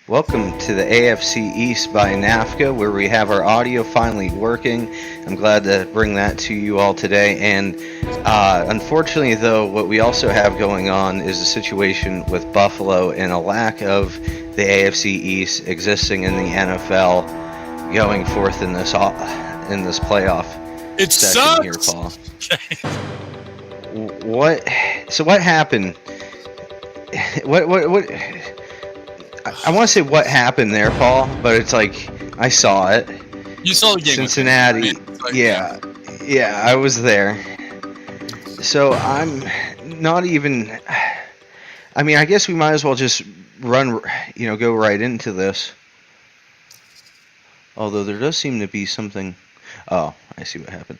Welcome to the AFC East by NAFCo, where we have our audio finally working. I'm glad to bring that to you all today. And unfortunately, though, what we also have going on is a situation with Buffalo and a lack of the AFC East existing in the NFL going forth in this playoff session here, Paul. What happened? What? I want to say what happened there, Paul, but it's like I saw it. You saw the game. Cincinnati. Yeah, I was there. So I'm not even. I mean, I guess we might as well just go right into this. Although there does seem to be something. Oh, I see what happened.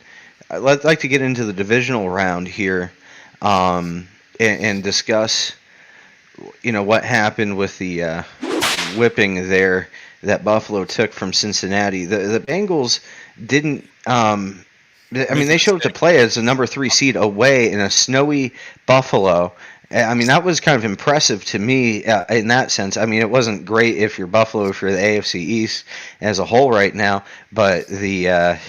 I'd like to get into the divisional round here, and discuss. What happened with the whipping there that Buffalo took from Cincinnati. The Bengals didn't. They showed up to play as a number 3 seed away in a snowy Buffalo. I mean, that was kind of impressive to me in that sense. I mean, it wasn't great if you're Buffalo, if you're the AFC East as a whole right now, but the.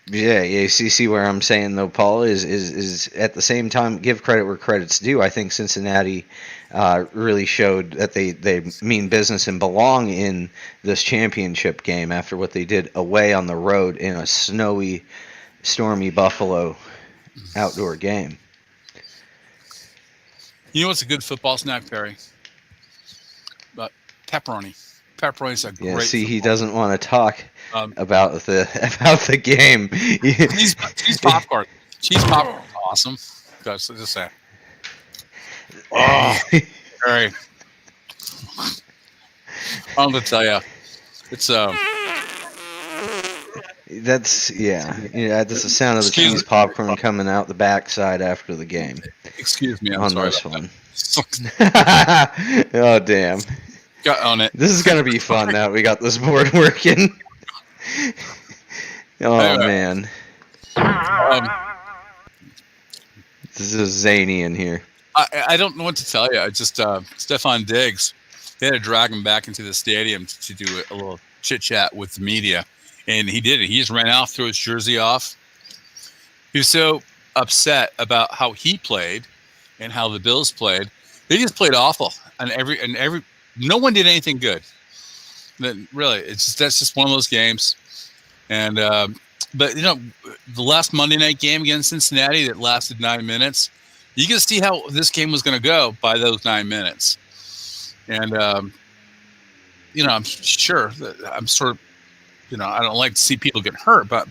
You see where I'm saying, though, Paul, is at the same time, give credit where credit's due. I think Cincinnati really showed that they mean business and belong in this championship game after what they did away on the road in a snowy, stormy Buffalo outdoor game. You know what's a good football snack, Perry? But pepperoni. Pepperoni's a great. See, he doesn't want to talk about the game. Cheese popcorn. Cheese popcorn, awesome. Just say. Oh, Perry. I'm gonna tell you, it's That's that's the sound of the cheese popcorn coming out the backside after the game. Excuse me, I'm on sorry this about one. that. Oh damn! Got on it. This is gonna be fun now. We got this board working. Oh man, this is zany in here. I don't know what to tell you. I just Stefan Diggs. They had to drag him back into the stadium to do a little chit chat with the media. And he did it. He just ran out, threw his jersey off. He was so upset about how he played and how the Bills played. They just played awful, and no one did anything good. Really, that's just one of those games. And but the last Monday night game against Cincinnati that lasted 9 minutes, you can see how this game was going to go by those 9 minutes. And I'm sure that I'm sort of. I don't like to see people get hurt, but,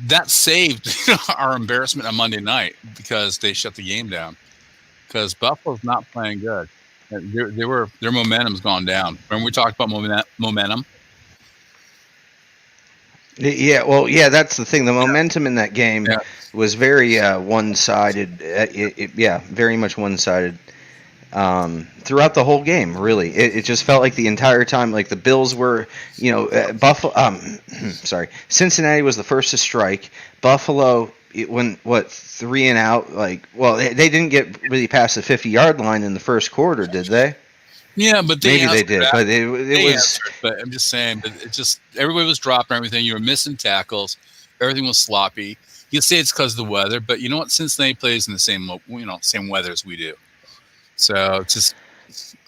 that saved our embarrassment on Monday night because they shut the game down. Because Buffalo's not playing good. Their momentum's gone down. Remember we talked about momentum? Yeah, that's the thing. The momentum in that game was very one-sided. Very much one-sided. Throughout the whole game, really, it just felt like the entire time, like the Bills were, Buffalo. Cincinnati was the first to strike. Buffalo, when 3 and out, they didn't get really past the 50-yard line in the first quarter, did they? Yeah, but maybe they did. But it was. Answered, but I'm just saying, but it just everybody was dropping everything. You were missing tackles. Everything was sloppy. You say it's because of the weather, but you know what? Cincinnati plays in the same weather as we do. So it's just,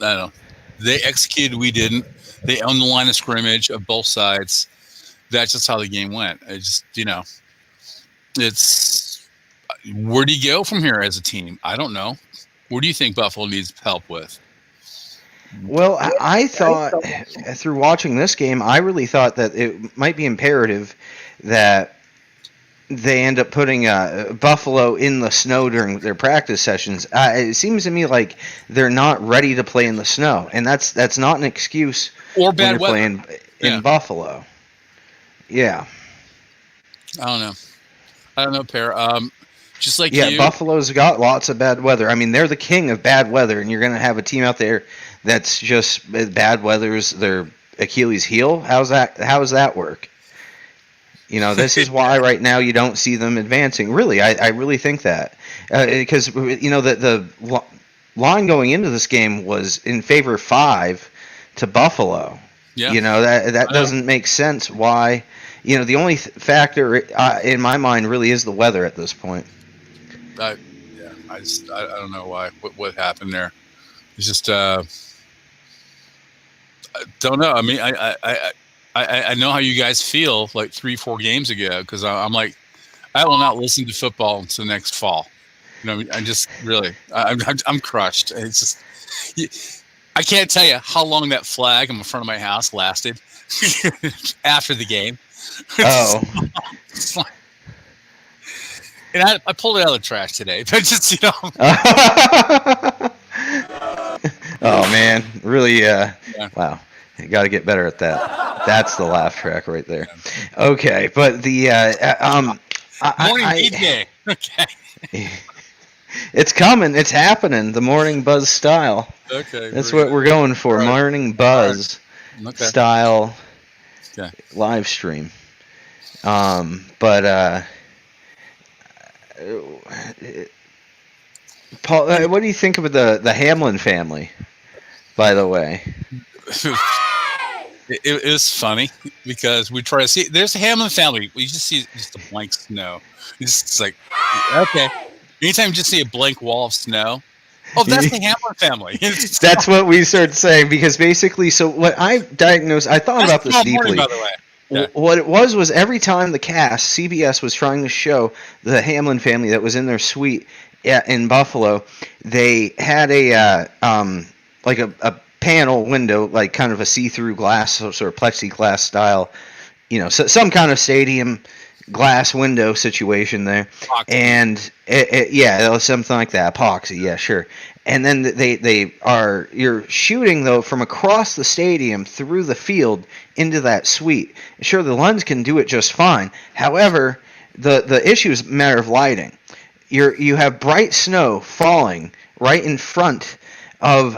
I don't know. They executed, we didn't. They owned the line of scrimmage of both sides. That's just how the game went. It just, it's where do you go from here as a team? I don't know. What do you think Buffalo needs help with? Well, I thought through watching this game, I really thought that it might be imperative that they end up putting Buffalo in the snow during their practice sessions. It seems to me like they're not ready to play in the snow, and that's not an excuse or bad weather playing in Buffalo. Yeah, I don't know, Per. Just like you, Buffalo's got lots of bad weather. I mean, they're the king of bad weather, and you're going to have a team out there that's just bad weather's their Achilles heel. How does that work? This is why right now you don't see them advancing. Really, I really think that. Because, the line going into this game was in favor of 5 to Buffalo. Yeah. That doesn't make sense. Why? The only factor in my mind really is the weather at this point. I don't know why. What happened there? It's just I don't know. I mean, I know how you guys feel like 3-4 games ago, because I'm like, I will not listen to football until next fall. I'm just really I'm crushed. It's just I can't tell you how long that flag in the front of my house lasted after the game. Oh. And I pulled it out of the trash today, but just Oh man, really? Wow, you got to get better at that. That's the laugh track right there. Okay, but the morning DJ. Okay. It's coming. It's happening. The morning buzz style. Okay. That's what we're going for. Right. Morning buzz style live stream. Paul, what do you think of the Hamlin family, by the way? It was funny because we try to see. There's a Hamlin family. We just see just a blank snow. It's like, okay. Anytime you just see a blank wall of snow, oh, that's the Hamlin family. That's what we started saying, because basically, so what I diagnosed, I thought about this deeply. Morning, by the way. Yeah. What it was every time the cast, CBS was trying to show the Hamlin family that was in their suite in Buffalo, they had a panel window, like kind of a see-through glass, sort of plexiglass style, some kind of stadium glass window situation there. Epoxy. And it was something like that, epoxy, yeah, sure. And then you're shooting though from across the stadium through the field into that suite. Sure, the lens can do it just fine. However, the issue is a matter of lighting. You have bright snow falling right in front of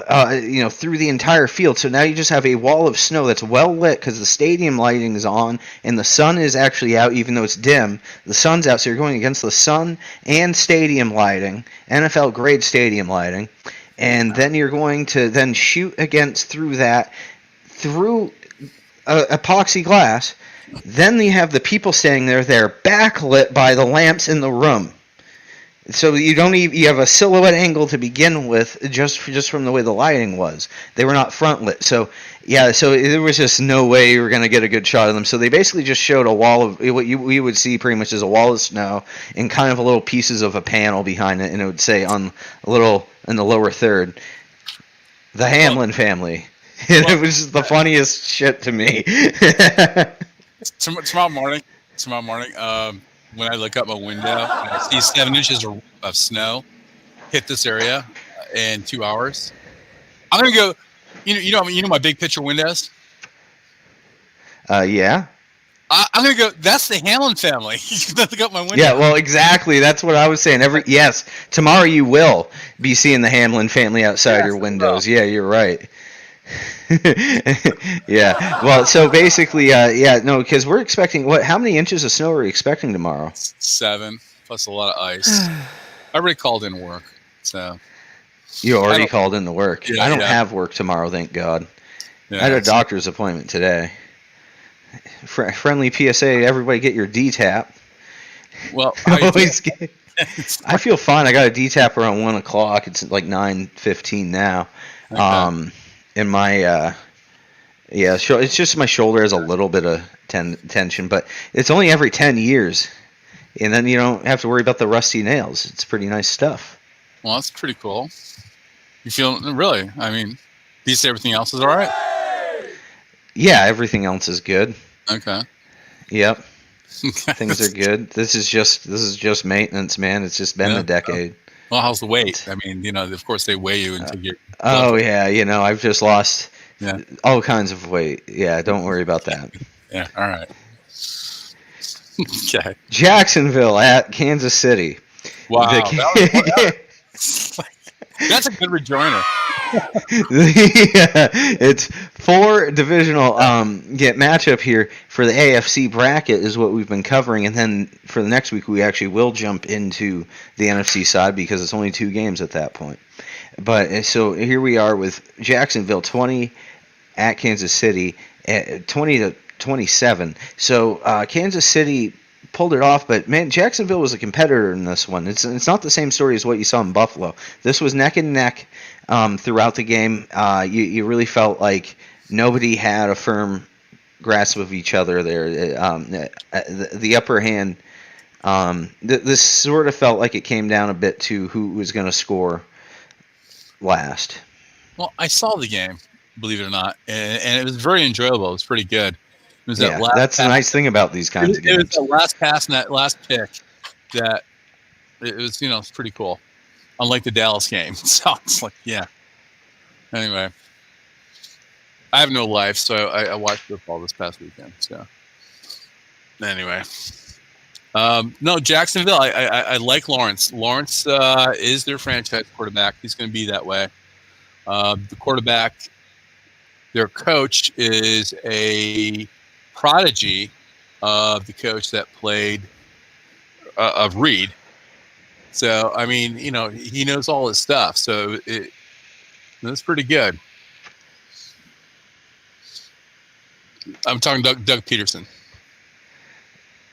through the entire field. So now you just have a wall of snow that's well lit because the stadium lighting is on and the sun is actually out, even though it's dim. The sun's out, so you're going against the sun and stadium lighting, NFL grade stadium lighting, and then you're going to then shoot through epoxy glass. Then you have the people standing there. They're backlit by the lamps in the room. So you have a silhouette angle to begin with, just from the way the lighting was. They were not front lit. So there was just no way you were going to get a good shot of them. So they basically just showed a wall of what we would see pretty much as a wall of snow and kind of a little pieces of a panel behind it, and it would say on a little in the lower third, the Hamlin family. And it was just the funniest shit to me. Tomorrow morning. When I look out my window and I see 7 inches of snow hit this area in 2 hours, I'm gonna go. You know my big picture windows. Yeah. I'm gonna go. That's the Hamlin family. Look out my window. Yeah, well, exactly. That's what I was saying. Tomorrow you will be seeing the Hamlin family outside your windows. Yeah, you're right. Yeah. Well, so basically, because we're expecting how many inches of snow are we expecting tomorrow? 7 plus a lot of ice. I already called in work, so. You already called in to work. Yeah, I don't have work tomorrow, thank God. Yeah, I had a doctor's appointment today. Friendly PSA: everybody get your D-tap. Well, I feel fine. I got a D-tap around 1 o'clock. It's like 9:15 now. Okay. And my it's just my shoulder has a little bit of tension, but it's only every 10 years, and then you don't have to worry about the rusty nails. It's pretty nice stuff. Well, that's pretty cool. You feel really? I mean, these everything else is all right. Yeah, everything else is good. Okay. Yep. Things are good. This is just maintenance, man. It's just been a decade. Well, how's the weight? I mean, of course they weigh you until you're. Oh yeah, I've just lost all kinds of weight. Yeah, don't worry about that. Yeah, all right. Okay. Jacksonville at Kansas City. Wow. That's a good rejoinder. It's 4 divisional matchup here for the AFC bracket is what we've been covering, and then for the next week we actually will jump into the NFC side because it's only 2 games at that point. But so here we are with Jacksonville 20 at Kansas City at 20-27. So Kansas City pulled it off, but man, Jacksonville was a competitor in this one. It's not the same story as what you saw in Buffalo. This was neck and neck throughout the game. You really felt like nobody had a firm grasp of each other there. The upper hand. This sort of felt like it came down a bit to who was going to score last. Well, I saw the game, believe it or not, and it was very enjoyable. It was pretty good. It was Yeah, that's the nice thing about these kinds of games. It was the last pass and that last pick that it was, it's pretty cool. Unlike the Dallas game. So it's like, yeah. Anyway, I have no life, so I watched football this past weekend. So anyway, no, Jacksonville. I like Lawrence. Lawrence is their franchise quarterback. He's going to be that way. The quarterback, their coach, is a prodigy of the coach that played of Reed. So I mean, he knows all his stuff. So that's pretty good. I'm talking Doug Peterson.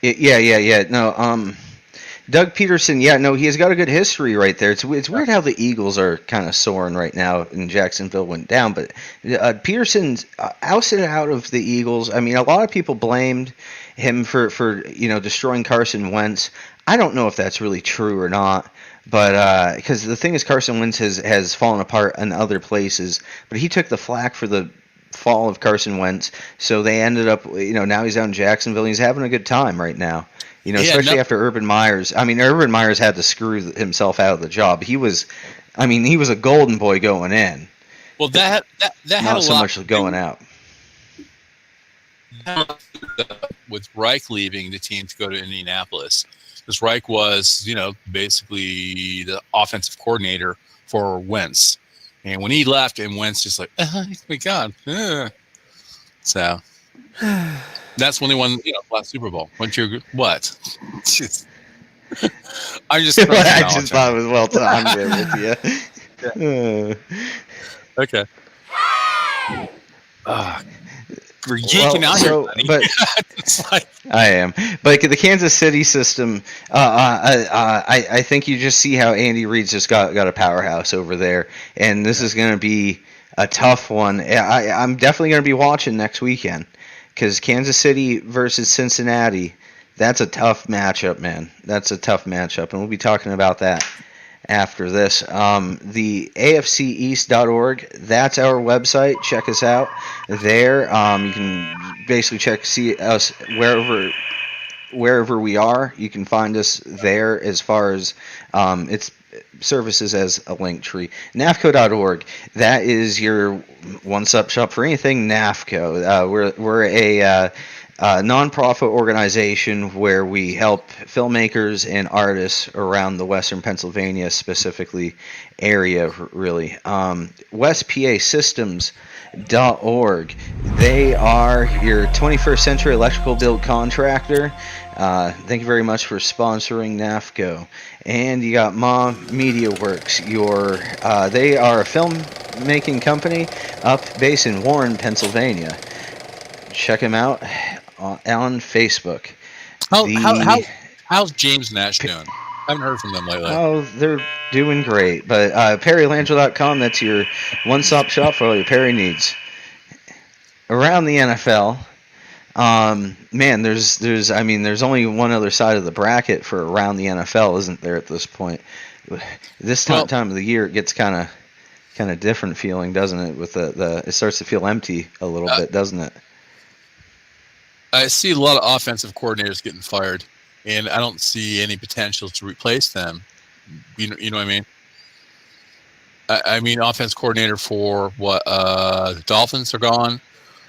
Yeah. No, Doug Peterson. Yeah, no, he's got a good history right there. It's weird how the Eagles are kind of soaring right now, and Jacksonville went down. But Peterson's ousted out of the Eagles. I mean, a lot of people blamed him for destroying Carson Wentz. I don't know if that's really true or not. But because the thing is, Carson Wentz has fallen apart in other places, but he took the flack for the fall of Carson Wentz, so they ended up, now he's out in Jacksonville. And he's having a good time right now, especially after Urban Meyers. I mean, Urban Meyers had to screw himself out of the job. He was a golden boy going in. Well, that not had a so lot much going out. With Reich leaving the team to go to Indianapolis. Because Reich was, basically the offensive coordinator for Wentz. And when he left, and Wentz just like, oh my God. So that's when they won, last Super Bowl. What? I'm just I just thought it was well timed there with you. Okay. We're yanking out here, but I am. But the Kansas City system, I think you just see how Andy Reid's just got a powerhouse over there, and this is going to be a tough one. I'm definitely going to be watching next weekend because Kansas City versus Cincinnati, that's a tough matchup, man. That's a tough matchup, and we'll be talking about that after this. The AFCEast.org, that's our website. Check us out there. You can basically see us wherever we are. You can find us there as far as its services as a link tree. NAFCo.org, that is your one-stop shop for anything NAFCo. We're a non-profit organization where we help filmmakers and artists around the Western Pennsylvania, specifically area, really. WestPASystems.org. They are your 21st century electrical build contractor. Thank you very much for sponsoring NAFCo. And you got Mom Media Works. They are a filmmaking company based in Warren, Pennsylvania. Check them out on Facebook. How's James Nash doing? I haven't heard from them lately. Oh, they're doing great. But PerryLandry.com, that's your one-stop shop for all your Perry needs. Around the NFL, man, there's only one other side of the bracket for around the NFL, isn't there, at this point? This time of the year, it gets kind of different feeling, doesn't it? With it starts to feel empty a little bit, doesn't it? I see a lot of offensive coordinators getting fired, and I don't see any potential to replace them. You know what I mean? I mean, offense coordinator for what? The Dolphins are gone.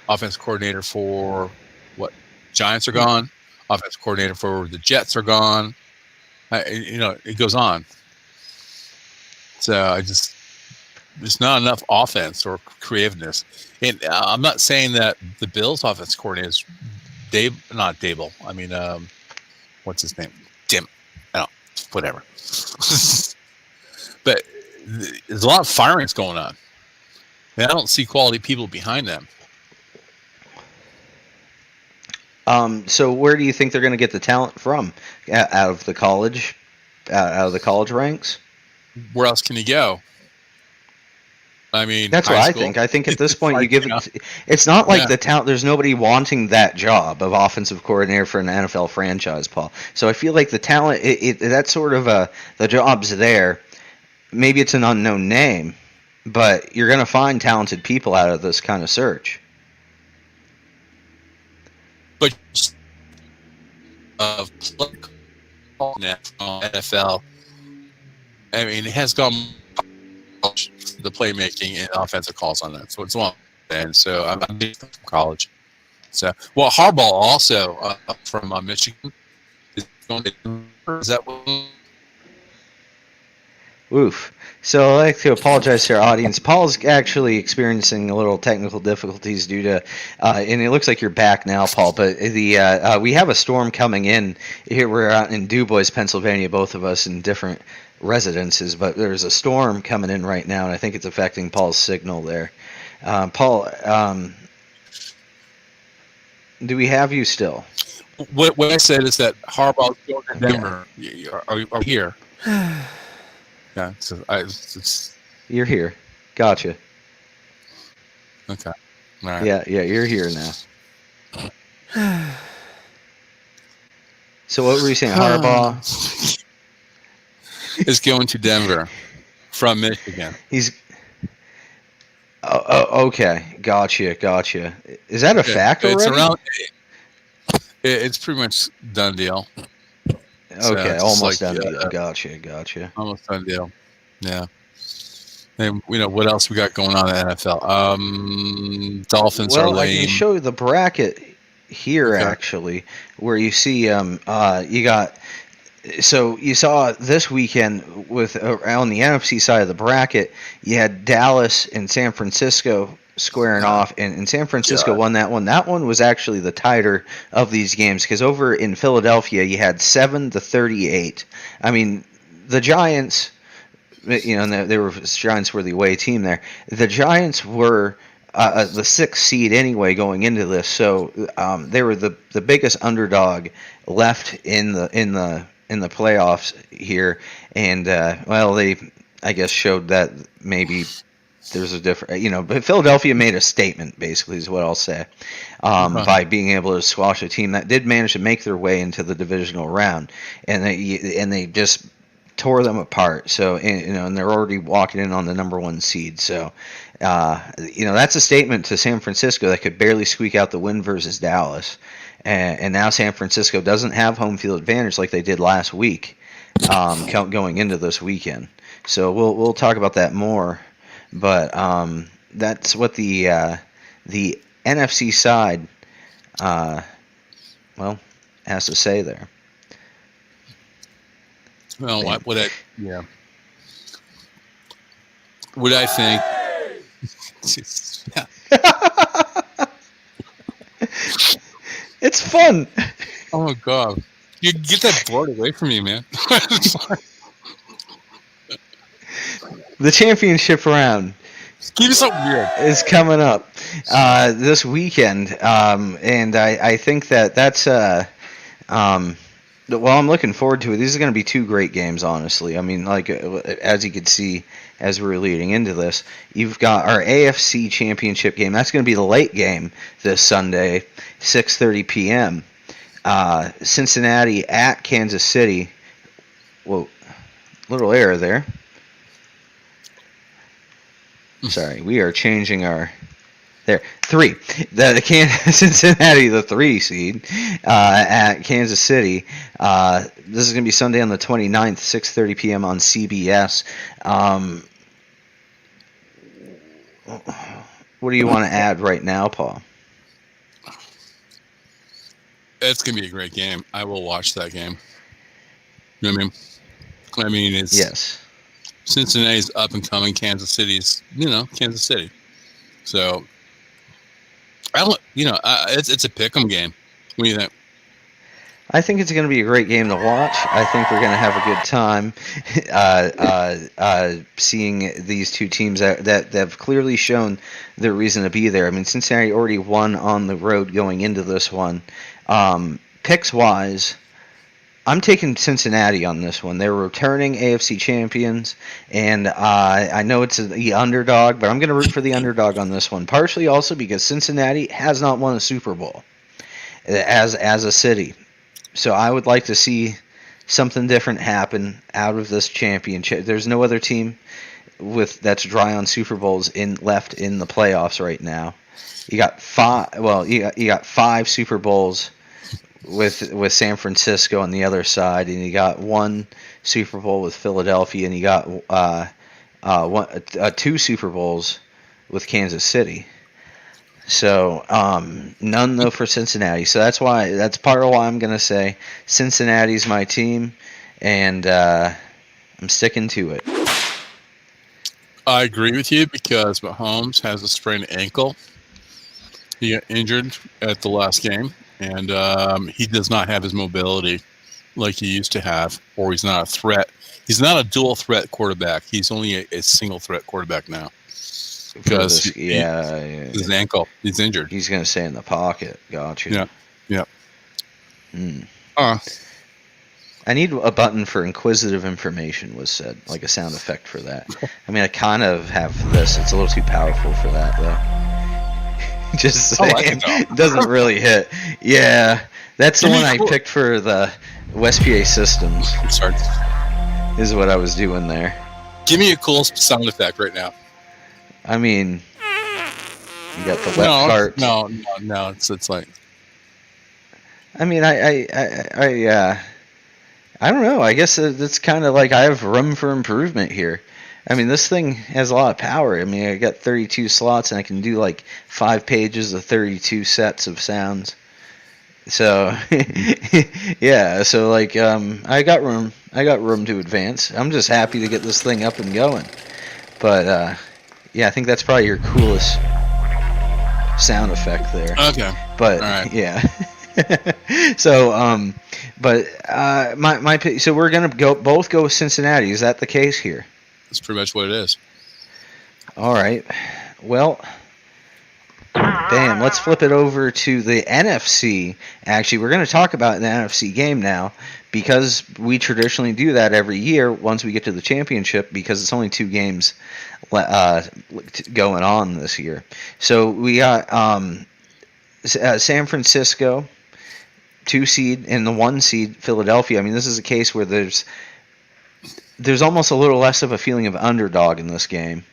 Offense coordinator for what? Giants are gone. Offense coordinator for the Jets are gone. It goes on. So there's not enough offense or creativeness. And I'm not saying that the Bills' offense coordinator is not Dable. I mean, what's his name? Dim. I don't. Whatever. But there's a lot of firings going on. And I don't see quality people behind them. So where do you think they're going to get the talent from? Out of the college ranks? Where else can you go? I mean, that's what I think. I think at this point you give it. It's not like the talent. There's nobody wanting that job of offensive coordinator for an NFL franchise, Paul. So I feel like the talent. That's sort of the job's there. Maybe it's an unknown name, but you're going to find talented people out of this kind of search. But of NFL, I mean, it has gone the playmaking and offensive calls on that. So it's one, and so I'm from college. So well, Harbaugh also from Michigan is going to. Is that what? Oof. So I'd like to apologize to our audience. Paul's actually experiencing a little technical difficulties due to, and it looks like you're back now, Paul. But we have a storm coming in here. We're out in DuBois, Pennsylvania, both of us in different residences. But there's a storm coming in right now, and I think it's affecting Paul's signal there. Paul, do we have you still? What I said is that Harbaugh's going to Denver. Yeah. Are here? Yeah, so it's you're here. Gotcha. Okay. All right. Yeah, you're here now. So what were you saying? Harbaugh is going to Denver from Michigan. He's okay. Gotcha. Is that a fact already? It's pretty much done deal. Okay, almost done deal. Gotcha. Almost done deal. Yeah. And what else we got going on in the NFL? Dolphins are lame. Well, I can show you the bracket here actually, where you see you got. So you saw this weekend with on the NFC side of the bracket, you had Dallas and San Francisco squaring off, and San Francisco won that one. That one was actually the tighter of these games because over in Philadelphia you had 7-38. I mean, the Giants, Giants were the away team there. The Giants were the 6th seed anyway going into this, so they were the biggest underdog left in the playoffs here, and they I guess showed that maybe there's a different, but Philadelphia made a statement, basically, is what I'll say, by being able to squash a team that did manage to make their way into the divisional round, and they just tore them apart. So, and they're already walking in on the number 1 seed. So, that's a statement to San Francisco that could barely squeak out the win versus Dallas, and now San Francisco doesn't have home field advantage like they did last week, going into this weekend. So we'll talk about that more. But that's what the NFC side, has to say there. Well, what I think. It's fun. Oh God, you get that board away from me, man. The championship round is coming up this weekend, and I think that's I'm looking forward to it. These are going to be 2 great games, honestly. I mean, like as you could see as we were leading into this, you've got our AFC championship game. That's going to be the late game this Sunday, 6:30 p.m. Cincinnati at Kansas City. Whoa, little error there. Sorry, we are changing our. There, 3. Cincinnati, the 3 seed, at Kansas City. This is going to be Sunday on the 29th, 6:30 p.m. on CBS. What do you want to add right now, Paul? It's going to be a great game. I will watch that game. You know what I mean? I mean, it's... Yes. Cincinnati's up and coming. Kansas City's, Kansas City. So I don't, it's a pick'em game. What do you think? I think it's going to be a great game to watch. I think we're going to have a good time seeing these two teams that have clearly shown their reason to be there. I mean, Cincinnati already won on the road going into this one. Picks-wise, I'm taking Cincinnati on this one. They're returning AFC champions, and I know it's the underdog, but I'm going to root for the underdog on this one, partially also because Cincinnati has not won a Super Bowl as a city. So I would like to see something different happen out of this championship. There's no other team that's dry on Super Bowls left in the playoffs right now. You got five. Well, you got 5 Super Bowls with San Francisco on the other side, and you got 1 Super Bowl with Philadelphia, and you got 2 Super Bowls with Kansas City. So none though for Cincinnati. So that's part of why I'm gonna say Cincinnati's my team, and I'm sticking to it. I agree with you because Mahomes has a sprained ankle. He got injured at the last game, and he does not have his mobility like he used to have, or he's not a threat. He's not a dual threat quarterback. He's only a single threat quarterback now. Because his ankle, he's injured. He's going to stay in the pocket. Gotcha. Yeah. I need a button for inquisitive information was said, like a sound effect for that. I mean, I kind of have this. It's a little too powerful for that, though. Just saying. It doesn't really hit. Yeah. That's the one I picked for the West PA Systems. Is what I was doing there. Give me a cool sound effect right now. I mean, you got the wet cart. No. It's like. I mean, I don't know. I guess it's kind of like I have room for improvement here. I mean, this thing has a lot of power. I mean, I got 32 slots, and I can do like 5 pages of 32 sets of sounds. So, yeah. So, like, I got room. I got room to advance. I'm just happy to get this thing up and going. But, yeah, I think that's probably your coolest sound effect there. Okay. But right. Yeah. So, so we're gonna both go with Cincinnati. Is that the case here? That's pretty much what it is. All right. Well, bam. Let's flip it over to the NFC. Actually, we're going to talk about the NFC game now because we traditionally do that every year once we get to the championship because it's only 2 games going on this year. So we got San Francisco, 2 seed, and the 1 seed Philadelphia. I mean, this is a case where there's almost a little less of a feeling of underdog in this game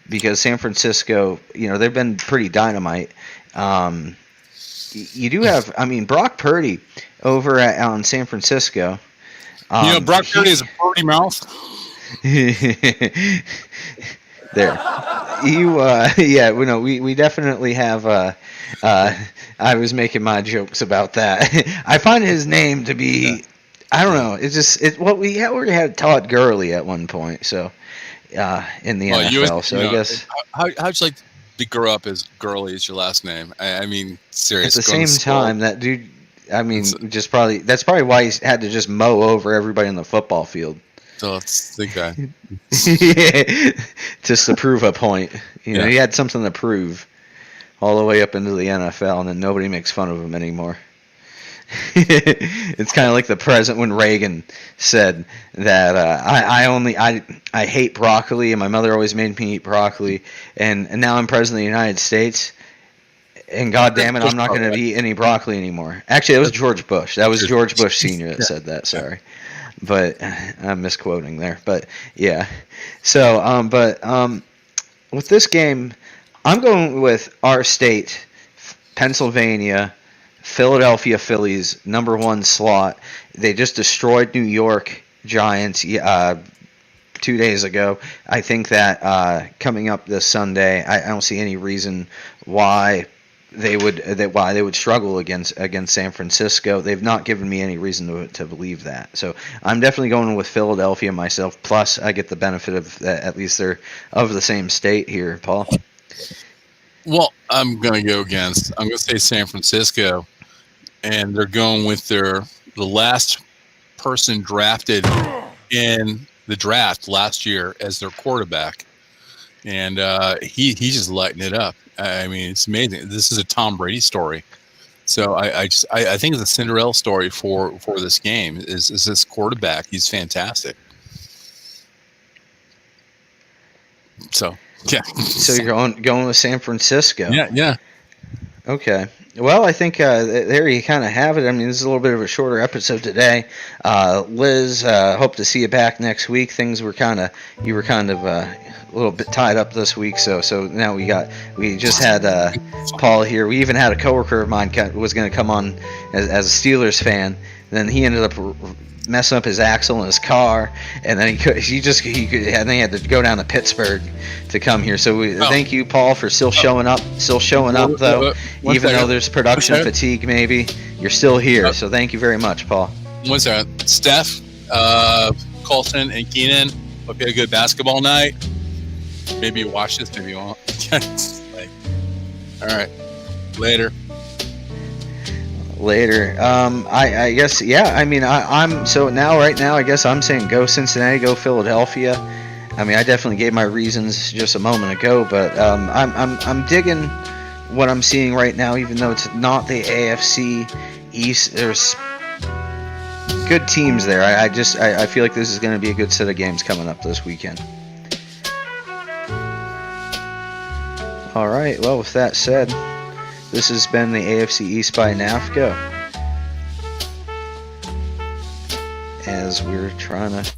because San Francisco, they've been pretty dynamite. You do have, I mean, Brock Purdy over on San Francisco. Brock Purdy is a Purdy mouth. There. We definitely have. I was making my jokes about that. I find his name to be, I don't know. We already had Todd Gurley at one point, so in the NFL. I guess how'd you like to grow up as Gurley is your last name? I mean, seriously. At the same time, that dude. I mean, that's probably why he had to just mow over everybody in the football field. So it's the guy. Just to prove a point. He had something to prove all the way up into the NFL, and then nobody makes fun of him anymore. It's kind of like the president when Reagan said that I hate broccoli, and my mother always made me eat broccoli, and now I'm president of the United States, and God damn it, I'm not going to eat any broccoli anymore. Actually, it was George Bush. That was George Bush Sr. that said that. Sorry. But I'm misquoting there. But yeah. So, with this game, I'm going with our state, Pennsylvania, Philadelphia Phillies, #1 slot. They just destroyed New York Giants 2 days ago. I think that coming up this Sunday, I don't see any reason why why they would struggle against San Francisco. They've not given me any reason to believe that. So I'm definitely going with Philadelphia myself. Plus, I get the benefit of that. At least they're of the same state here, Paul. Well, I'm going to say San Francisco, and they're going with the last person drafted in the draft last year as their quarterback. And he's just lighting it up. I mean, it's amazing. This is a Tom Brady story. So I think it's a Cinderella story for this game. Is this quarterback? He's fantastic. So yeah. So you're going with San Francisco. Yeah. Okay. Well, I think there you kind of have it. I mean, this is a little bit of a shorter episode today. Liz, hope to see you back next week. You were kind of a little bit tied up this week, so now we just had Paul here. We even had a coworker of mine was going to come on as a Steelers fan. Then he ended up messing up his axle in his car, and then he had to go down to Pittsburgh to come here. So thank you, Paul, for still showing up though, even though there's production fatigue. Maybe you're still here. So thank you very much, Paul. What's that? Steph, Colson, and Keenan. Hope you had a good basketball night. Maybe you watch this, maybe you won't. All right, later. I guess, yeah. I mean, I'm so right now. I guess I'm saying go Cincinnati, go Philadelphia. I mean, I definitely gave my reasons just a moment ago, but I'm digging what I'm seeing right now. Even though it's not the AFC East, there's good teams there. I feel like this is going to be a good set of games coming up this weekend. All right. Well, with that said, this has been the AFC East by NAFCo, as we're trying to